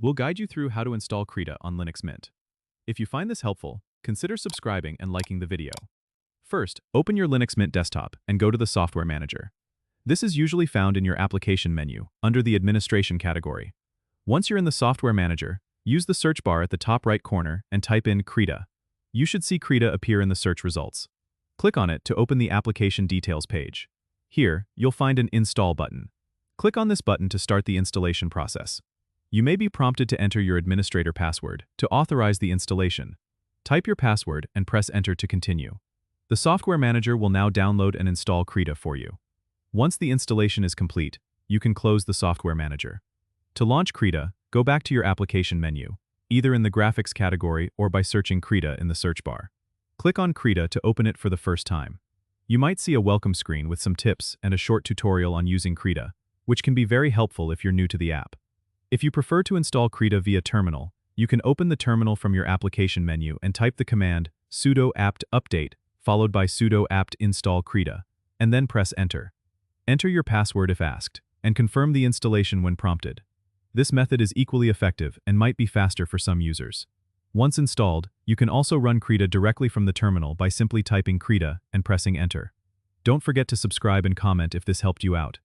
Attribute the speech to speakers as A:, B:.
A: We'll guide you through how to install Krita on Linux Mint. If you find this helpful, consider subscribing and liking the video. First, open your Linux Mint desktop and go to the Software Manager. This is usually found in your Application menu, under the Administration category. Once you're in the Software Manager, use the search bar at the top right corner and type in Krita. You should see Krita appear in the search results. Click on it to open the Application Details page. Here, you'll find an Install button. Click on this button to start the installation process. You may be prompted to enter your administrator password to authorize the installation. Type your password and press Enter to continue. The Software Manager will now download and install Krita for you. Once the installation is complete, you can close the Software Manager. To launch Krita, go back to your Application menu, either in the Graphics category or by searching Krita in the search bar. Click on Krita to open it for the first time. You might see a welcome screen with some tips and a short tutorial on using Krita, which can be very helpful if you're new to the app. If you prefer to install Krita via terminal, you can open the terminal from your Application menu and type the command sudo apt update followed by sudo apt install Krita, and then press Enter. Enter your password if asked, and confirm the installation when prompted. This method is equally effective and might be faster for some users. Once installed, you can also run Krita directly from the terminal by simply typing Krita and pressing Enter. Don't forget to subscribe and comment if this helped you out.